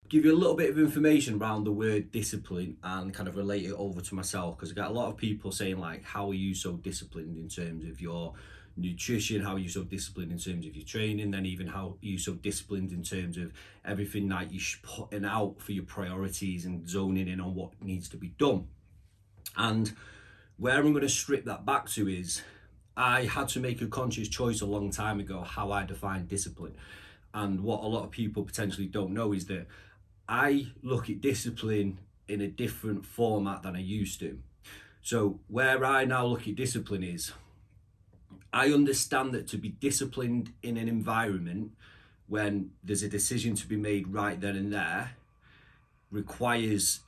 give you a little bit of information around the word discipline and kind of relate it over to myself, because I got a lot of people saying like, how are you so disciplined in terms of your nutrition, how are you so disciplined in terms of your training, then even how are you so disciplined in terms of everything that you're putting out for your priorities and zoning in on what needs to be done. And where I'm going to strip that back to is, I had to make a conscious choice a long time ago how I define discipline. And what a lot of people potentially don't know is that I look at discipline in a different format than I used to. So where I now look at discipline is, I understand that to be disciplined in an environment when there's a decision to be made right then and there requires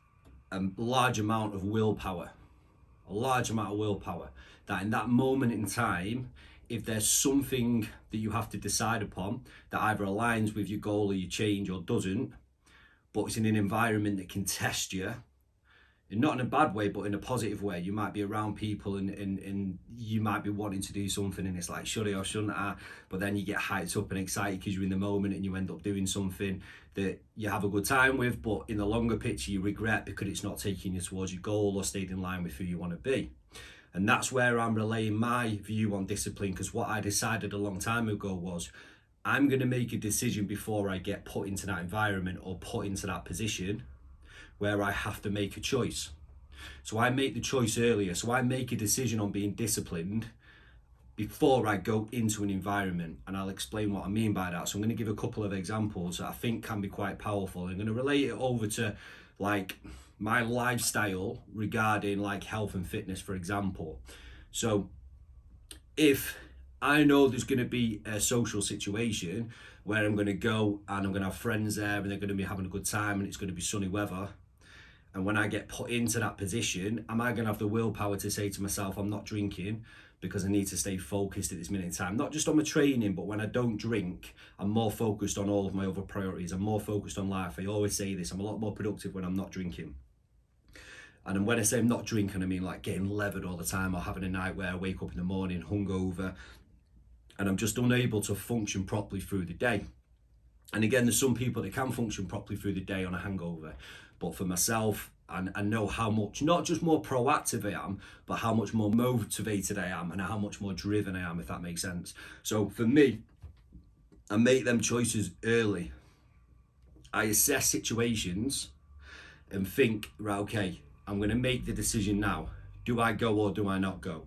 a large amount of willpower. A large amount of willpower. That in that moment in time, if there's something that you have to decide upon that either aligns with your goal or your change or doesn't, but it's in an environment that can test you, and not in a bad way, but in a positive way. You might be around people and you might be wanting to do something and it's like, should I or shouldn't I? But then you get hyped up and excited because you're in the moment and you end up doing something that you have a good time with, but in the longer picture you regret because it's not taking you towards your goal or stayed in line with who you want to be. And that's where I'm relaying my view on discipline, because what I decided a long time ago was, I'm going to make a decision before I get put into that environment or put into that position where I have to make a choice. So I make the choice earlier. So I make a decision on being disciplined before I go into an environment, and I'll explain what I mean by that. So I'm going to give a couple of examples that I think can be quite powerful. I'm going to relate it over to like my lifestyle regarding like health and fitness, for example. So if I know there's going to be a social situation where I'm going to go and I'm going to have friends there and they're going to be having a good time and it's going to be sunny weather, and when I get put into that position, am I going to have the willpower to say to myself, I'm not drinking because I need to stay focused at this minute in time? Not just on my training, but when I don't drink, I'm more focused on all of my other priorities. I'm more focused on life. I always say this, I'm a lot more productive when I'm not drinking. And when I say I'm not drinking, I mean like getting levered all the time or having a night where I wake up in the morning hungover and I'm just unable to function properly through the day. And again, there's some people that can function properly through the day on a hangover. But for myself, I know how much, not just more proactive I am, but how much more motivated I am and how much more driven I am, if that makes sense. So for me, I make them choices early. I assess situations and think, right, okay, I'm going to make the decision now. Do I go or do I not go?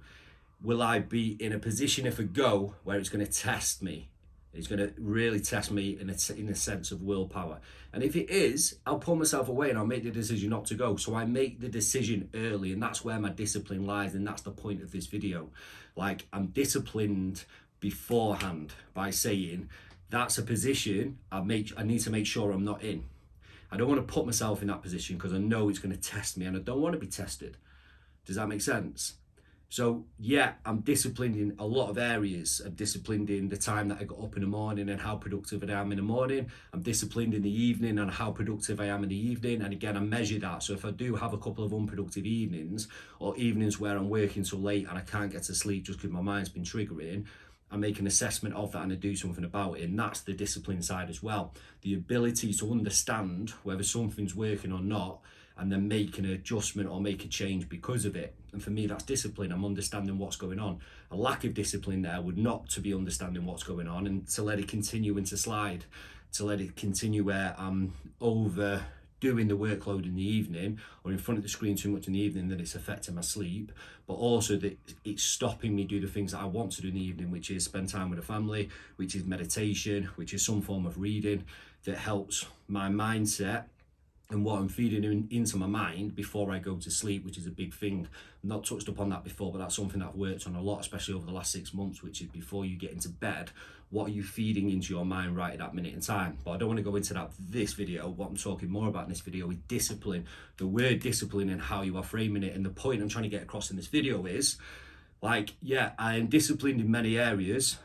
Will I be in a position if I go where it's going to test me? It's going to really test me in a sense of willpower. And if it is, I'll pull myself away and I'll make the decision not to go. So I make the decision early, and that's where my discipline lies. And that's the point of this video. Like, I'm disciplined beforehand by saying that's a position I need to make sure I'm not in. I don't want to put myself in that position because I know it's going to test me and I don't want to be tested. Does that make sense? So yeah, I'm disciplined in a lot of areas. I'm disciplined in the time that I got up in the morning and how productive I am in the morning. I'm disciplined in the evening and how productive I am in the evening. And again, I measure that. So if I do have a couple of unproductive evenings or evenings where I'm working so late and I can't get to sleep just because my mind's been triggering, I make an assessment of that and I do something about it. And that's the discipline side as well. The ability to understand whether something's working or not and then make an adjustment or make a change because of it. And for me, that's discipline. I'm understanding what's going on. A lack of discipline there would not to be understanding what's going on and to let it continue and to slide, to let it continue where I'm overdoing the workload in the evening or in front of the screen too much in the evening that it's affecting my sleep, but also that it's stopping me do the things that I want to do in the evening, which is spend time with the family, which is meditation, which is some form of reading that helps my mindset and what I'm feeding into my mind before I go to sleep, which is a big thing. I've not touched upon that before, but that's something that I've worked on a lot, especially over the last 6 months, which is before you get into bed, what are you feeding into your mind right at that minute in time? But I don't want to go into that this video. What I'm talking more about in this video is discipline, the word discipline and how you are framing it. And the point I'm trying to get across in this video is, like, yeah, I am disciplined in many areas,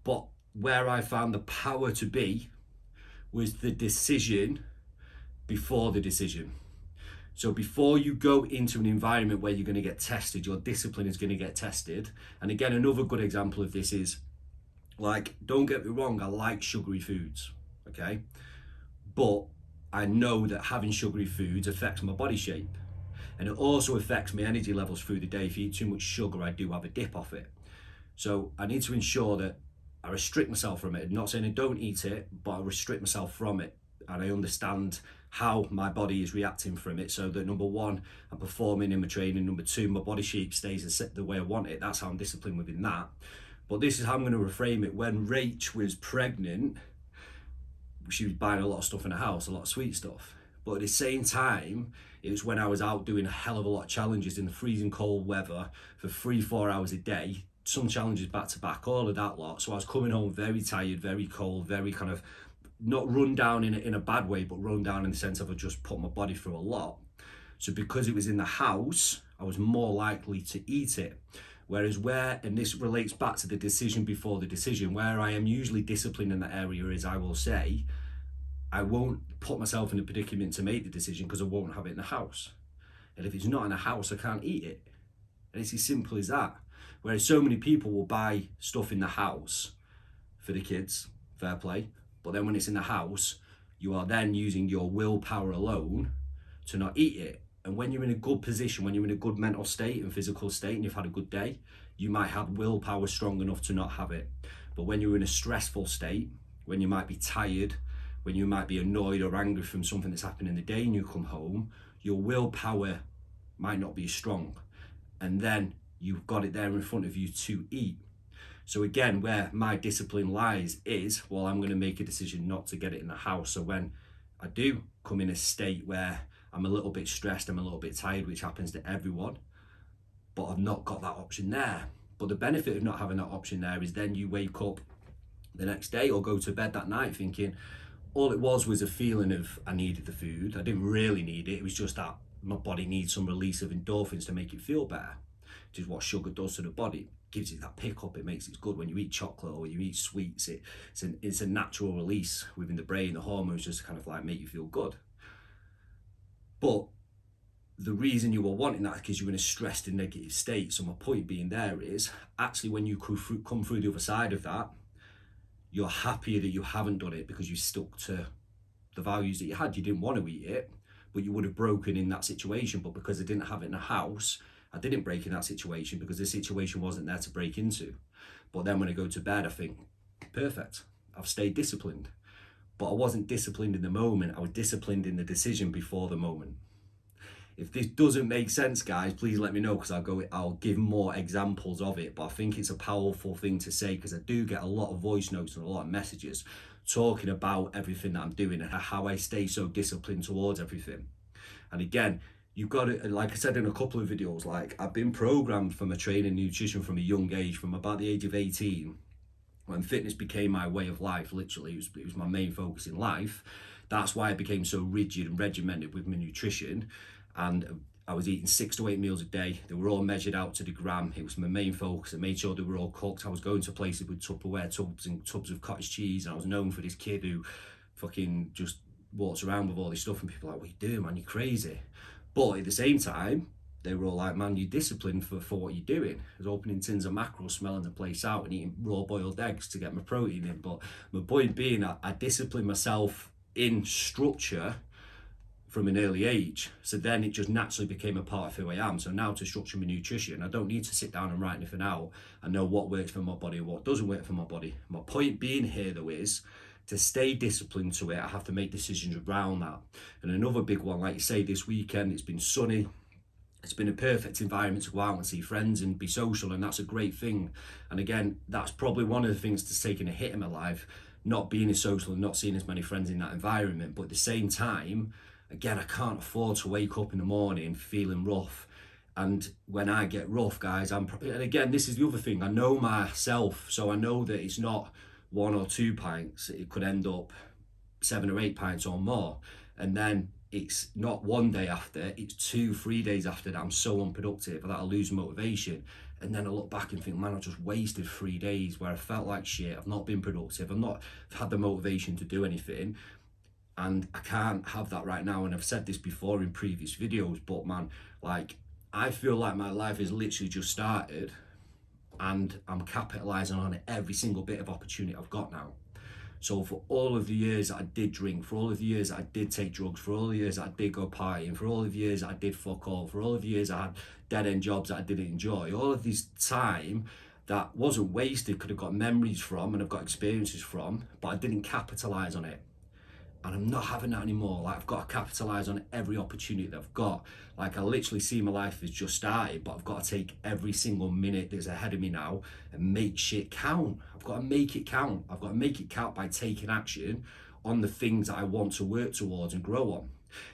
but where I found the power to be was the decision before the decision. So before you go into an environment where you're going to get tested, your discipline is going to get tested. And again, another good example of this is, like, don't get me wrong, I like sugary foods, okay? But I know that having sugary foods affects my body shape. And it also affects my energy levels through the day. If you eat too much sugar, I do have a dip off it. So I need to ensure that I restrict myself from it. I'm not saying I don't eat it, but I restrict myself from it. And I understand how my body is reacting from it, so that number one, I'm performing in my training. Number two, my body shape stays the way I want it. That's how I'm disciplined within that. But this is how I'm going to reframe it. When Rach was pregnant, she was buying a lot of stuff in the house, a lot of sweet stuff. But at the same time, it was when I was out doing a hell of a lot of challenges in the freezing cold weather for 3-4 hours a day, some challenges back to back, all of that lot. So I was coming home very tired, very cold, very kind of not run down in a bad way, but run down in the sense of I just put my body through a lot. So because it was in the house, I was more likely to eat it. Whereas and this relates back to the decision before the decision, where I am usually disciplined in that area is I will say, I won't put myself in a predicament to make the decision because I won't have it in the house. And if it's not in the house, I can't eat it. And it's as simple as that. Whereas so many people will buy stuff in the house for the kids, fair play. But then when it's in the house, you are then using your willpower alone to not eat it. And when you're in a good position, when you're in a good mental state and physical state and you've had a good day, you might have willpower strong enough to not have it. But when you're in a stressful state, when you might be tired, when you might be annoyed or angry from something that's happened in the day and you come home, your willpower might not be as strong. And then you've got it there in front of you to eat. So again, where my discipline lies is, well, I'm going to make a decision not to get it in the house. So when I do come in a state where I'm a little bit stressed, I'm a little bit tired, which happens to everyone, but I've not got that option there. But the benefit of not having that option there is then you wake up the next day or go to bed that night thinking, all it was a feeling of I needed the food. I didn't really need it. It was just that my body needs some release of endorphins to make it feel better, which is what sugar does to the body. It gives it that pick up. It makes it good when you eat chocolate or you eat sweets. It's a natural release within the brain. The hormones just kind of like make you feel good. But the reason you were wanting that is because you're in a stressed and negative state. So my point being there is actually when you come through the other side of that, you're happier that you haven't done it because you stuck to the values that you had. You didn't want to eat it, but you would have broken in that situation. But because I didn't have it in the house, I didn't break in that situation because the situation wasn't there to break into. But then when I go to bed, I think, perfect, I've stayed disciplined. But I wasn't disciplined in the moment. I was disciplined in the decision before the moment. If this doesn't make sense, guys, please let me know because I'll give more examples of it. But I think it's a powerful thing to say because I do get a lot of voice notes and a lot of messages talking about everything that I'm doing and how I stay so disciplined towards everything. And again, you've got to, like I said in a couple of videos, like I've been programmed for my training and nutrition from a young age, from about the age of 18, when fitness became my way of life. Literally, it was my main focus in life. That's why I became so rigid and regimented with my nutrition. And I was eating 6 to 8 meals a day. They were all measured out to the gram. It was my main focus. I made sure they were all cooked. I was going to places with Tupperware tubs and tubs of cottage cheese. And I was known for this kid who fucking just walks around with all this stuff. And people are like, what are you doing, man? You're crazy. But at the same time, they were all like, man, you're disciplined for what you're doing. I was opening tins of mackerel, smelling the place out and eating raw boiled eggs to get my protein in. But my point being, I disciplined myself in structure from an early age. So then it just naturally became a part of who I am. So now to structure my nutrition, I don't need to sit down and write anything out. I know what works for my body and what doesn't work for my body. My point being here though is to stay disciplined to it, I have to make decisions around that. And another big one, like you say, this weekend, it's been sunny. It's been a perfect environment to go out and see friends and be social, and that's a great thing. And again, that's probably one of the things that's taken a hit in my life, not being as social and not seeing as many friends in that environment. But at the same time, again, I can't afford to wake up in the morning feeling rough. And when I get rough, guys, and again, this is the other thing, I know myself, so I know that it's not 1 or 2 pints, it could end up 7 or 8 pints or more. And then it's not one day after, it's 2-3 days after that I'm so unproductive that I lose motivation. And then I look back and think, man, I just wasted 3 days where I felt like shit, I've not been productive, I've had the motivation to do anything. And I can't have that right now. And I've said this before in previous videos, but man, like, I feel like my life has literally just started and I'm capitalizing on every single bit of opportunity I've got now. So for all of the years that I did drink, for all of the years that I did take drugs, for all the years that I did go partying, for all of the years that I did fuck all, for all of the years I had dead end jobs that I didn't enjoy, all of this time that wasn't wasted, could have got memories from and I've got experiences from, but I didn't capitalize on it. And I'm not having that anymore. Like, I've got to capitalize on every opportunity that I've got. Like, I literally see my life as just started, but I've got to take every single minute that's ahead of me now and make shit count. I've got to make it count. I've got to make it count by taking action on the things that I want to work towards and grow on.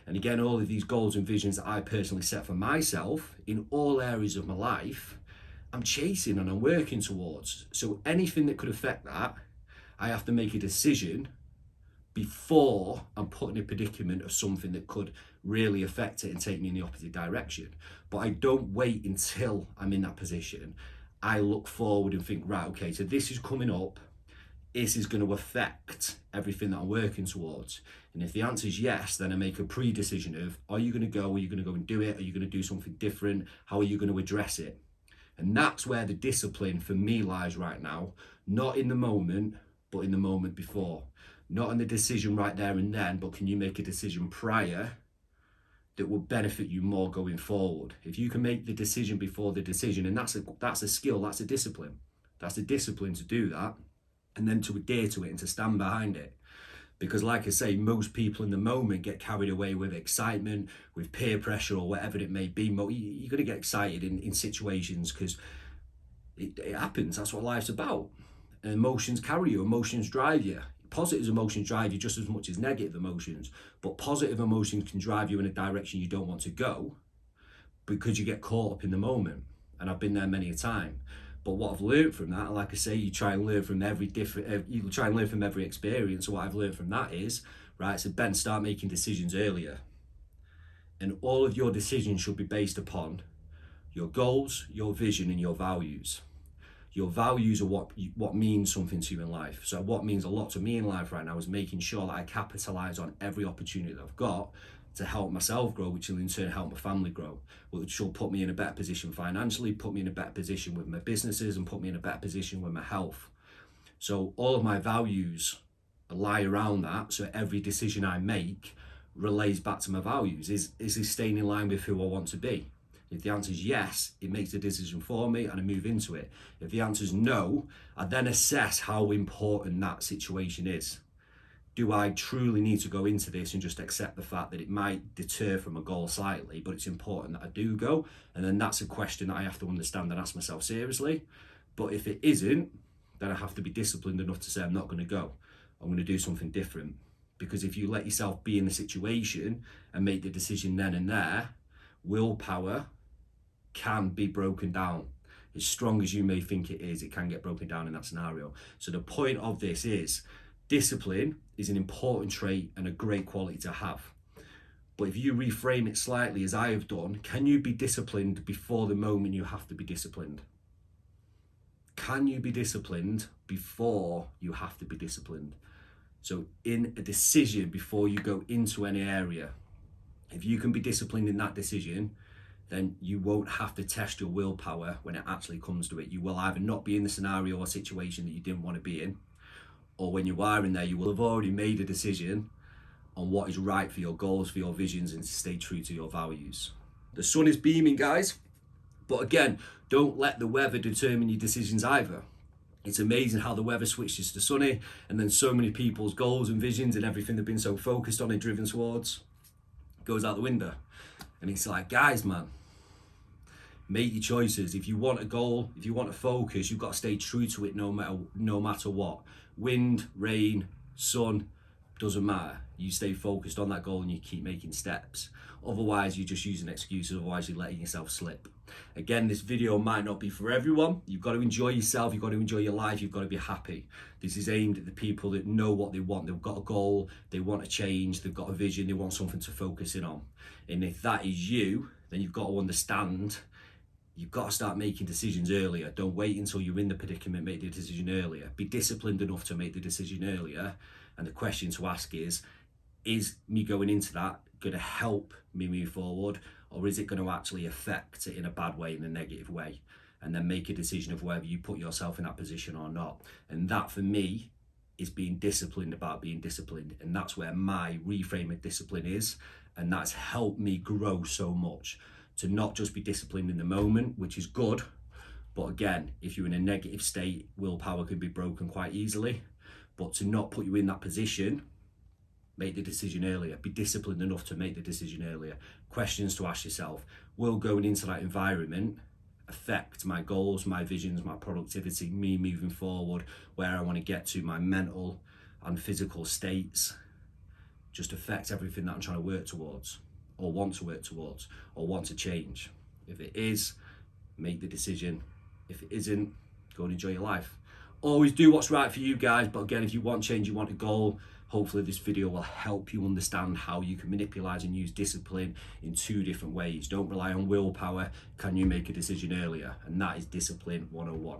And again, all of these goals and visions that I personally set for myself in all areas of my life, I'm chasing and I'm working towards. So anything that could affect that, I have to make a decision before I'm put in a predicament of something that could really affect it and take me in the opposite direction. But I don't wait until I'm in that position. I look forward and think, right, okay, so this is coming up. This is going to affect everything that I'm working towards. And if the answer is yes, then I make a pre-decision of, are you going to go? Are you going to go and do it? Are you going to do something different? How are you going to address it? And that's where the discipline for me lies right now. Not in the moment, but in the moment before. Not in the decision right there and then, but can you make a decision prior that will benefit you more going forward? If you can make the decision before the decision, and that's a skill, that's a discipline. That's a discipline to do that, and then to adhere to it and to stand behind it. Because like I say, most people in the moment get carried away with excitement, with peer pressure or whatever it may be. You're going to get excited in situations because it happens. That's what life's about. And emotions carry you, emotions drive you. Positive emotions drive you just as much as negative emotions, but positive emotions can drive you in a direction you don't want to go because you get caught up in the moment. And I've been there many a time. But what I've learned from that, like I say, you try and learn from every experience. So what I've learned from that is, right, so Ben, start making decisions earlier. And all of your decisions should be based upon your goals, your vision, and your values. Your values are what means something to you in life. So what means a lot to me in life right now is making sure that I capitalize on every opportunity that I've got to help myself grow, which will in turn help my family grow, which will put me in a better position financially, put me in a better position with my businesses, and put me in a better position with my health. So all of my values lie around that. So every decision I make relates back to my values. Is this staying in line with who I want to be? If the answer is yes, it makes the decision for me and I move into it. If the answer is no, I then assess how important that situation is. Do I truly need to go into this and just accept the fact that it might deter from a goal slightly, but it's important that I do go? And then that's a question that I have to understand and ask myself seriously. But if it isn't, then I have to be disciplined enough to say I'm not going to go. I'm going to do something different. Because if you let yourself be in the situation and make the decision then and there, willpower can be broken down. As strong as you may think it is, it can get broken down in that scenario. So the point of this is, discipline is an important trait and a great quality to have. But if you reframe it slightly, as I have done, can you be disciplined before the moment you have to be disciplined? Can you be disciplined before you have to be disciplined? So in a decision before you go into any area, if you can be disciplined in that decision, then you won't have to test your willpower when it actually comes to it. You will either not be in the scenario or situation that you didn't want to be in, or when you are in there, you will have already made a decision on what is right for your goals, for your visions, and to stay true to your values. The sun is beaming, guys, but again, don't let the weather determine your decisions either. It's amazing how the weather switches to sunny, and then so many people's goals and visions and everything they've been so focused on and driven towards goes out the window. And it's like, guys, man, make your choices. If you want a goal, if you want to focus, you've got to stay true to it no matter what. Wind, rain, sun, doesn't matter. You stay focused on that goal and you keep making steps. Otherwise, you're just using excuses. Otherwise, you're letting yourself slip. Again, this video might not be for everyone. You've got to enjoy yourself. You've got to enjoy your life. You've got to be happy. This is aimed at the people that know what they want. They've got a goal. They want to change. They've got a vision. They want something to focus in on. And if that is you, then you've got to understand you've got to start making decisions earlier. Don't wait until you're in the predicament, make the decision earlier. Be disciplined enough to make the decision earlier. And the question to ask is me going into that going to help me move forward, or is it going to actually affect it in a bad way, in a negative way? And then make a decision of whether you put yourself in that position or not. And that, for me, is being disciplined about being disciplined. And that's where my reframing discipline is. And that's helped me grow so much, to not just be disciplined in the moment, which is good. But again, if you're in a negative state, willpower can be broken quite easily. But to not put you in that position, make the decision earlier. Be disciplined enough to make the decision earlier. Questions to ask yourself: will going into that environment affect my goals, my visions, my productivity, me moving forward, where I want to get to, my mental and physical states? Just affect everything that I'm trying to work towards, or want to work towards, or want to change. If it is, make the decision. If it isn't, go and enjoy your life. Always do what's right for you guys, but again, if you want change, you want a goal, hopefully this video will help you understand how you can manipulate and use discipline in 2 different ways. Don't rely on willpower. Can you make a decision earlier? And that is discipline 101.